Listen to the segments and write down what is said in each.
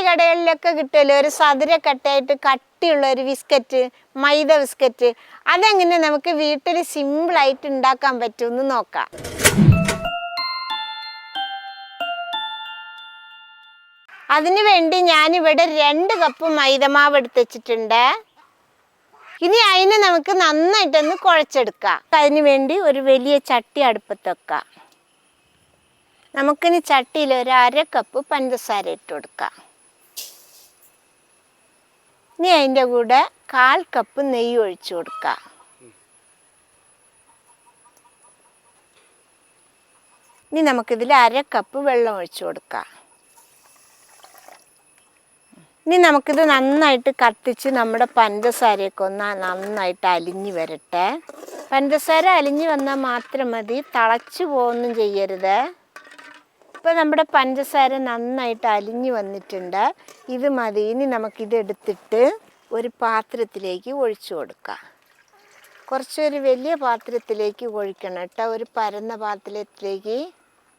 കടകളിലൊക്കെ കിട്ടുമല്ലോ ഒരു സതുരക്കട്ടയായിട്ട് കട്ടിയുള്ള ഒരു ബിസ്ക്കറ്റ്, മൈദ ബിസ്ക്കറ്റ്. അതെങ്ങനെ നമുക്ക് വീട്ടിൽ സിമ്പിളായിട്ട് ഉണ്ടാക്കാൻ പറ്റുമെന്ന് നോക്കാം. അതിനു വേണ്ടി ഞാനിവിടെ 2 കപ്പ് മൈദമാവ് എടുത്ത് വെച്ചിട്ടുണ്ട്. ഇനി അതിനെ നമുക്ക് നന്നായിട്ടൊന്ന് കുഴച്ചെടുക്കാം. അതിന് വേണ്ടി ഒരു വലിയ ചട്ടി അടുപ്പത്ത് വെക്കാം. നമുക്കിനി ചട്ടിയിൽ ഒരു 1/2 കപ്പ് പഞ്ചസാര ഇട്ട് കൊടുക്കാം. ഇനി അതിൻ്റെ കൂടെ 1/4 കപ്പ് നെയ്യ് ഒഴിച്ചു കൊടുക്കാം. ഇനി നമുക്കിതിൽ 1/2 കപ്പ് വെള്ളം ഒഴിച്ചു കൊടുക്കാം. ഇനി നമുക്കിത് നന്നായിട്ട് കത്തിച്ച് നമ്മുടെ പഞ്ചസാരയൊക്കെ ഒന്ന് നന്നായിട്ട് അലിഞ്ഞ് വരട്ടെ. പഞ്ചസാര അലിഞ്ഞ് വന്നാൽ മാത്രം മതി, തിളച്ച് പോകുകയൊന്നും ചെയ്യരുത്. ഇപ്പോൾ നമ്മുടെ പഞ്ചസാര നന്നായിട്ട് അലിഞ്ഞ് വന്നിട്ടുണ്ട്. ഇത് മതി. ഇനി നമുക്കിത് എടുത്തിട്ട് ഒരു പാത്രത്തിലേക്ക് ഒഴിച്ചു കൊടുക്കാം. കുറച്ചൊരു വലിയ പാത്രത്തിലേക്ക് ഒഴിക്കണം കേട്ടോ, ഒരു പരന്ന പാത്രത്തിലേക്ക്.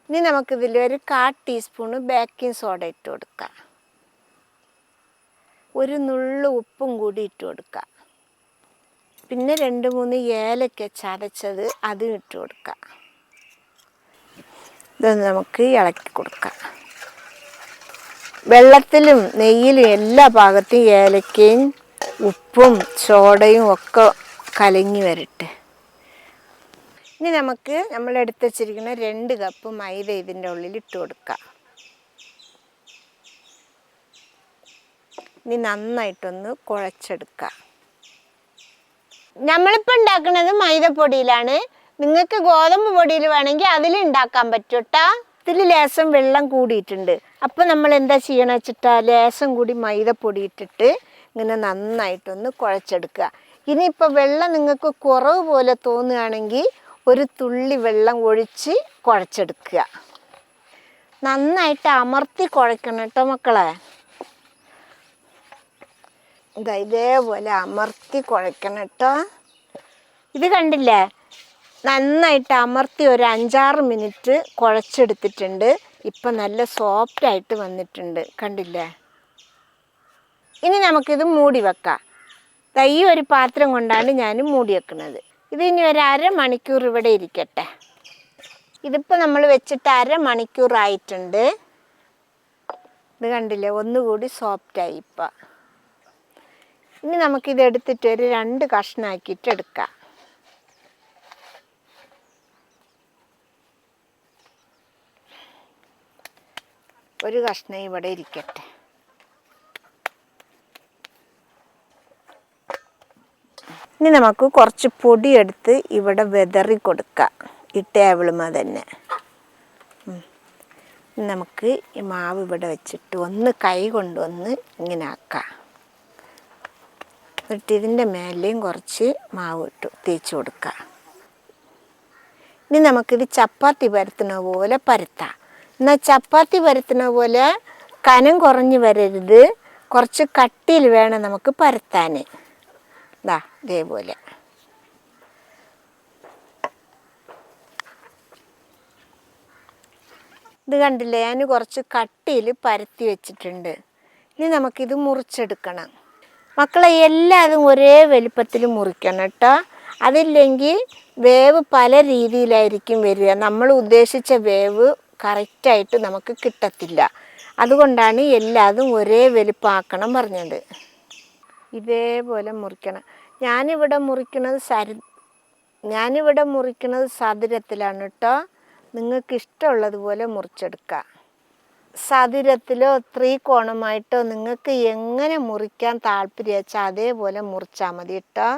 ഇനി നമുക്കിതിലൊരു 1/4 ടീസ്പൂണ് ബേക്കിംഗ് സോഡ ഇട്ട് കൊടുക്കാം. ഒരു നുള്ളു ഉപ്പും കൂടി ഇട്ട് കൊടുക്കാം. പിന്നെ 2-3 ഏലക്ക ചതച്ചത് അതും ഇട്ട് കൊടുക്കാം. ഇതൊന്ന് നമുക്ക് ഇളക്കി കൊടുക്കാം. വെള്ളത്തിലും നെയ്യിലും എല്ലാ ഭാഗത്തും ഏലക്കയും ഉപ്പും സോഡയും ഒക്കെ കലങ്ങി വരട്ടെ. ഇനി നമുക്ക് നമ്മൾ എടുത്ത് വച്ചിരിക്കുന്ന 2 കപ്പ് മൈദ ഇതിൻ്റെ ഉള്ളിൽ ഇട്ട് കൊടുക്കാം. ഇനി നന്നായിട്ടൊന്ന് കുഴച്ചെടുക്കാം. നമ്മളിപ്പോൾ ഉണ്ടാക്കുന്നത് മൈദപ്പൊടിയിലാണ്. നിങ്ങൾക്ക് ഗോതമ്പ് പൊടിയിൽ വേണമെങ്കിൽ അതിൽ ഉണ്ടാക്കാൻ പറ്റും കേട്ടോ. ഇതിൽ ലേശം വെള്ളം കൂടിയിട്ടുണ്ട്. അപ്പോൾ നമ്മൾ എന്താ ചെയ്യണം വെച്ചിട്ടാ, ലേശം കൂടി മൈദപ്പൊടി ഇട്ടിട്ട് ഇങ്ങനെ നന്നായിട്ടൊന്ന് കുഴച്ചെടുക്കുക. ഇനിയിപ്പോൾ വെള്ളം നിങ്ങൾക്ക് കുറവ് പോലെ തോന്നുകയാണെങ്കിൽ ഒരു തുള്ളി വെള്ളം ഒഴിച്ച് കുഴച്ചെടുക്കുക. നന്നായിട്ട് അമർത്തി കുഴക്കണം കേട്ടോ മക്കളെ. ഇതേപോലെ അമർത്തി കുഴക്കണം കേട്ടോ. ഇത് കണ്ടില്ലേ, നന്നായിട്ട് അമർത്തി ഒരു 5-6 മിനിറ്റ് കുഴച്ചെടുത്തിട്ടുണ്ട്. ഇപ്പം നല്ല സോഫ്റ്റായിട്ട് വന്നിട്ടുണ്ട്, കണ്ടില്ലേ. ഇനി നമുക്കിത് മൂടി വെക്കാം. ഈ ഒരു പാത്രം കൊണ്ടാണ് ഞാൻ മൂടി വെക്കുന്നത്. ഇതിനി ഒരു 1/2 മണിക്കൂർ ഇവിടെ ഇരിക്കട്ടെ. ഇതിപ്പോൾ നമ്മൾ വെച്ചിട്ട് 1/2 മണിക്കൂറായിട്ടുണ്ട്. ഇത് കണ്ടില്ലേ, ഒന്നുകൂടി സോഫ്റ്റായി ഇപ്പം. ഇനി നമുക്കിത് എടുത്തിട്ട് ഒരു 2 കഷ്ണമാക്കിയിട്ട് എടുക്കാം. ഒരു കഷ്ണം ഇവിടെ ഇരിക്കട്ടെ. ഇനി നമുക്ക് കുറച്ച് പൊടിയെടുത്ത് ഇവിടെ വെതറി കൊടുക്കാം, ഈ ടേബിളുമ്മ തന്നെ. നമുക്ക് ഈ മാവ് ഇവിടെ വെച്ചിട്ട് ഒന്ന് കൈ കൊണ്ടൊന്ന് ഇങ്ങനെ ആക്കാം. എന്നിട്ട് ഇതിൻ്റെ മേലെയും കുറച്ച് മാവ് തേച്ച് കൊടുക്കുക. ഇനി നമുക്കിത് ചപ്പാത്തി പരത്തുന്ന പോലെ പരത്താം. എന്നാൽ ചപ്പാത്തി പരത്തുന്ന പോലെ കനം കുറഞ്ഞ് വരരുത്, കുറച്ച് കട്ടിയിൽ വേണം നമുക്ക് പരത്താൻ. ഇതേപോലെ. ഇത് കണ്ടില്ലേ, ഞാൻ കുറച്ച് കട്ടിയിൽ പരത്തി വെച്ചിട്ടുണ്ട്. ഇനി നമുക്കിത് മുറിച്ചെടുക്കണം. മക്കളെ എല്ലാതും ഒരേ വലുപ്പത്തിൽ മുറിക്കണം കേട്ടോ. അതില്ലെങ്കിൽ വേവ് പല രീതിയിലായിരിക്കും വരിക. നമ്മൾ ഉദ്ദേശിച്ച വേവ് കറക്റ്റായിട്ട് നമുക്ക് കിട്ടത്തില്ല. അതുകൊണ്ടാണ് എല്ലാതും ഒരേ വലുപ്പമാക്കണം പറഞ്ഞത്. ഇതേപോലെ മുറിക്കണം. ഞാനിവിടെ മുറിക്കുന്നത് സതുരത്തിലാണ് കേട്ടോ. നിങ്ങൾക്ക് ഇഷ്ടമുള്ളതുപോലെ മുറിച്ചെടുക്കുക. സതുരത്തിലോ ത്രികോണമായിട്ടോ നിങ്ങൾക്ക് എങ്ങനെ മുറിക്കാൻ താല്പര്യം വെച്ചാൽ അതേപോലെ മുറിച്ചാൽ മതി കേട്ടോ.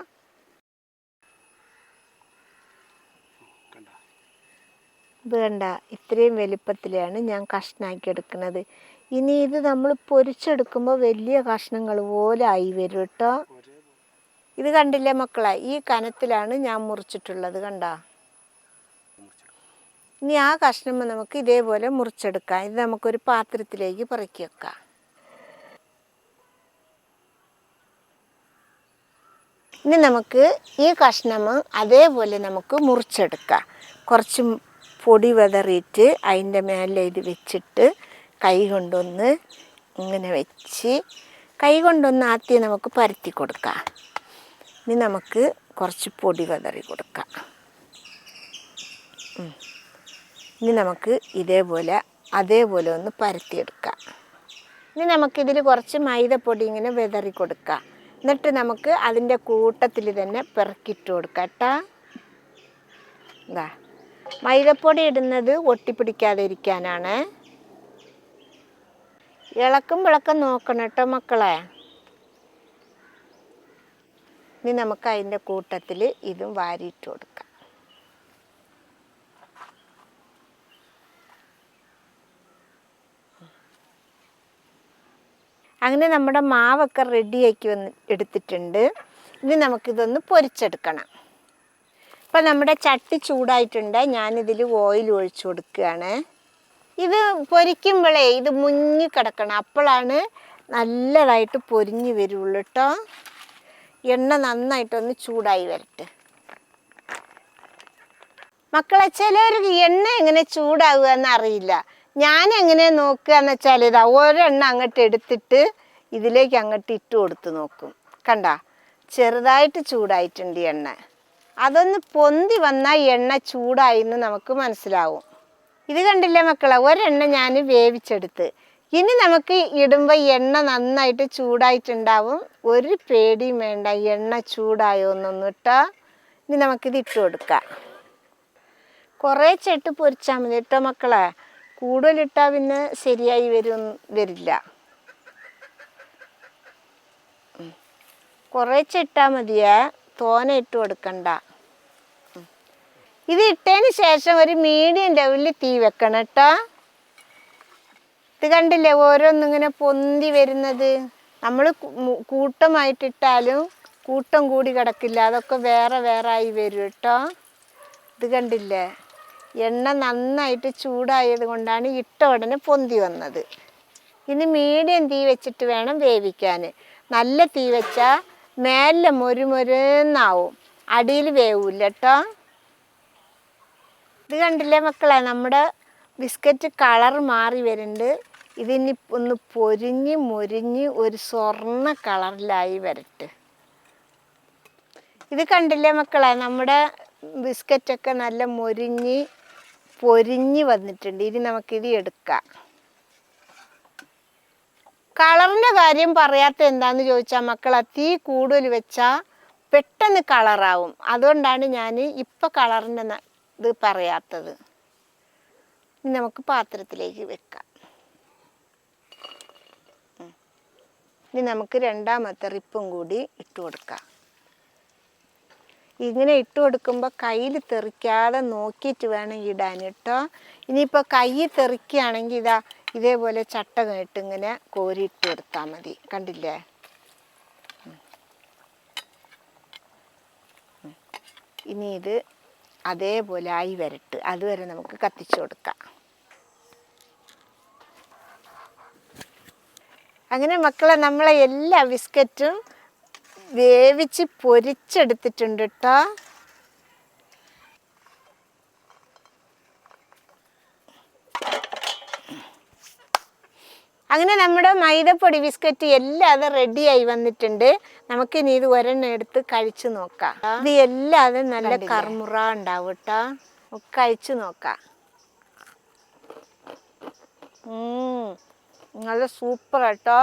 ഇത് കണ്ട, ഇത്രയും വലുപ്പത്തിലാണ് ഞാൻ കഷ്ണാക്കി എടുക്കുന്നത്. ഇനി ഇത് നമ്മൾ പൊരിച്ചെടുക്കുമ്പോൾ വലിയ കഷ്ണങ്ങൾ പോലെ ആയി വരും കേട്ടോ. ഇത് കണ്ടില്ലേ മക്കളെ, ഈ കനത്തിലാണ് ഞാൻ മുറിച്ചിട്ടുള്ളത്, കണ്ട. ഇനി ആ കഷ്ണം നമുക്ക് ഇതേപോലെ മുറിച്ചെടുക്കാം. ഇത് നമുക്കൊരു പാത്രത്തിലേക്ക് പറക്കി വെക്കാം. ഇനി നമുക്ക് ഈ കഷ്ണം അതേപോലെ നമുക്ക് മുറിച്ചെടുക്കാം. കുറച്ച് പൊടി വെതറിയിട്ട് അതിൻ്റെ മേലെ ഇത് വെച്ചിട്ട് കൈ കൊണ്ടൊന്ന് ഇങ്ങനെ വെച്ച് കൈ കൊണ്ടൊന്ന് ആദ്യം നമുക്ക് പരത്തി കൊടുക്കാം. ഇനി നമുക്ക് കുറച്ച് പൊടി വിതറി കൊടുക്കാം. ഇനി നമുക്ക് അതേപോലെ ഒന്ന് പരത്തിയെടുക്കാം. ഇനി നമുക്കിതിൽ കുറച്ച് മൈദപ്പൊടി ഇങ്ങനെ വിതറി കൊടുക്കാം. എന്നിട്ട് നമുക്ക് അതിൻ്റെ കൂട്ടത്തിൽ തന്നെ പെറുക്കിയിട്ട് കൊടുക്കാം കേട്ടോ. എന്താ മൈദപ്പൊടി ഇടുന്നത് ഒട്ടിപ്പിടിക്കാതെ ഇരിക്കാനാണ്. ഇളക്കം നോക്കണം കേട്ടോ മക്കളെ. ഇനി നമുക്ക് അതിൻ്റെ കൂട്ടത്തിൽ ഇതും വാരിയിട്ട് കൊടുക്കാം. അങ്ങനെ നമ്മുടെ മാവൊക്കെ റെഡിയാക്കി എടുത്തിട്ടുണ്ട്. ഇനി നമുക്കിതൊന്ന് പൊരിച്ചെടുക്കണം. ഇപ്പം നമ്മുടെ ചട്ടി ചൂടായിട്ടുണ്ട്. ഞാനിതിൽ ഓയിൽ ഒഴിച്ചു കൊടുക്കുകയാണ്. ഇത് പൊരിക്കുമ്പോഴേ ഇത് മുങ്ങി കിടക്കണം. അപ്പോഴാണ് നല്ലതായിട്ട് പൊരിഞ്ഞ് വരുള്ളൂ കേട്ടോ. എണ്ണ നന്നായിട്ടൊന്ന് ചൂടായി വരട്ടെ. മക്കളെ, ചിലവർക്ക് എണ്ണ എങ്ങനെ ചൂടാവുക എന്നറിയില്ല. ഞാൻ എങ്ങനെ നോക്കുക എന്ന് വെച്ചാൽ ഇതാ ഒരെണ്ണ അങ്ങോട്ട് എടുത്തിട്ട് ഇതിലേക്ക് അങ്ങോട്ട് ഇട്ട് കൊടുത്ത് നോക്കും. കണ്ട, ചെറുതായിട്ട് ചൂടായിട്ടുണ്ട് എണ്ണ. അതൊന്ന് പൊന്തി വന്നാൽ എണ്ണ ചൂടായി എന്ന് നമുക്ക് മനസ്സിലാവും. ഇത് കണ്ടില്ലേ മക്കളെ, ഒരെണ്ണ ഞാൻ വേവിച്ചെടുത്ത്. ഇനി നമുക്ക് ഇടുമ്പോൾ എണ്ണ നന്നായിട്ട് ചൂടായിട്ടുണ്ടാവും. ഒരു പേടിയും വേണ്ട എണ്ണ ചൂടായോ എന്നൊന്നും ഇട്ടാ. ഇനി നമുക്കിത് ഇട്ട് കൊടുക്കാം. കുറേ ചെട്ട് പൊരിച്ചാൽ മതി കേട്ടോ മക്കളെ. കൂടുതലിട്ടാൽ പിന്നെ ശരിയായി വരില്ല. കുറച്ച് ഇട്ടാൽ മതിയേ, തോനെ ഇട്ട് കൊടുക്കണ്ട. ഇത് ഇട്ടതിന് ശേഷം ഒരു മീഡിയം ലെവലിൽ തീ വെക്കണം കേട്ടോ. ഇത് കണ്ടില്ലേ ഓരോന്നിങ്ങനെ പൊന്തി വരുന്നത്. നമ്മൾ കൂട്ടമായിട്ടിട്ടാലും കൂട്ടം കൂടി കിടക്കില്ല, അതൊക്കെ വേറെ ആയി വരും കേട്ടോ. ഇത് കണ്ടില്ലേ, എണ്ണ നന്നായിട്ട് ചൂടായത് കൊണ്ടാണ് ഇട്ട ഉടനെ പൊന്തി വന്നത്. ഇനി മീഡിയം തീ വെച്ചിട്ട് വേണം വേവിക്കാൻ. നല്ല തീ വെച്ചാൽ മേലെ മൊരുമൊരുന്നാവും, അടിയിൽ വേവില്ല കേട്ടോ. ഇത് കണ്ടില്ലേ മക്കളെ, നമ്മുടെ ബിസ്ക്കറ്റ് കളർ മാറി വരുന്നുണ്ട്. ഇതിനി ഒന്ന് മൊരിഞ്ഞ് ഒരു സ്വർണ്ണ കളറിലായി വരട്ടെ. ഇത് കണ്ടില്ലേ മക്കളെ, നമ്മുടെ ബിസ്ക്കറ്റൊക്കെ നല്ല പൊരിഞ്ഞ് വന്നിട്ടുണ്ട്. ഇനി നമുക്കിത് എടുക്കാം. കളറിൻ്റെ കാര്യം പറയാത്ത എന്താണെന്ന് ചോദിച്ചാൽ മക്കളെ, തീ കൂടുതൽ വെച്ചാൽ പെട്ടെന്ന് കളറാവും. അതുകൊണ്ടാണ് ഞാൻ ഇപ്പം കളറിൻ്റെ ഇത് പറയാത്തത്. ഇനി നമുക്ക് പാത്രത്തിലേക്ക് വെക്കാം. ഇനി നമുക്ക് രണ്ടാമത്തെ റിപ്പും കൂടി ഇട്ട് കൊടുക്കാം. ഇങ്ങനെ ഇട്ട് കൊടുക്കുമ്പോൾ കയ്യിൽ തെറിക്കാതെ നോക്കിയിട്ട് വേണം ഇടാൻ കേട്ടോ. ഇനിയിപ്പോൾ കൈ തെറിക്കുകയാണെങ്കിൽ ഇതേപോലെ ചട്ടകം ഇട്ട് ഇങ്ങനെ കോരിയിട്ട് കൊടുത്താൽ മതി. കണ്ടില്ലേ, ഇനി ഇത് അതേപോലെ ആയി വരട്ട്. അതുവരെ നമുക്ക് കത്തിച്ചു കൊടുക്കാം. അങ്ങനെ മക്കളെ, നമ്മളെ എല്ലാ ബിസ്ക്കറ്റും വേവിച്ച് പൊരിച്ചെടുത്തിട്ടുണ്ട് കേട്ടോ. അങ്ങനെ നമ്മുടെ മൈദപ്പൊടി ബിസ്ക്കറ്റ് എല്ലാം റെഡിയായി വന്നിട്ടുണ്ട്. നമുക്കിനി ഇത് ഒരെണ്ണം എടുത്ത് കഴിച്ചു നോക്കാം. ഇത് എല്ലാം നല്ല കറുമുറ ഉണ്ടാവും കേട്ടോ. കഴിച്ചു നോക്കാം. നല്ല സൂപ്പർ കേട്ടോ.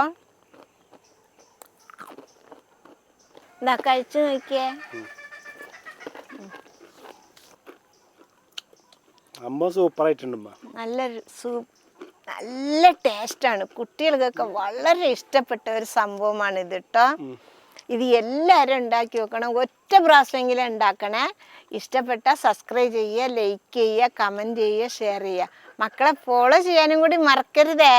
എന്താ കഴിച്ചു നോക്കിയേ. നല്ല ടേസ്റ്റാണ്. കുട്ടികൾക്കൊക്കെ വളരെ ഇഷ്ടപ്പെട്ട ഒരു സംഭവമാണ് ഇത് കേട്ടോ. ഇത് എല്ലാവരും ഉണ്ടാക്കി വെക്കണം. ഒറ്റ പ്രാവശ്യമെങ്കിലും ഉണ്ടാക്കണേ. ഇഷ്ടപ്പെട്ടാൽ സബ്സ്ക്രൈബ് ചെയ്യുക, ലൈക്ക് ചെയ്യുക, കമൻറ്റ് ചെയ്യുക, ഷെയർ ചെയ്യുക. മക്കളെ ഫോളോ ചെയ്യാനും കൂടി മറക്കരുതേ.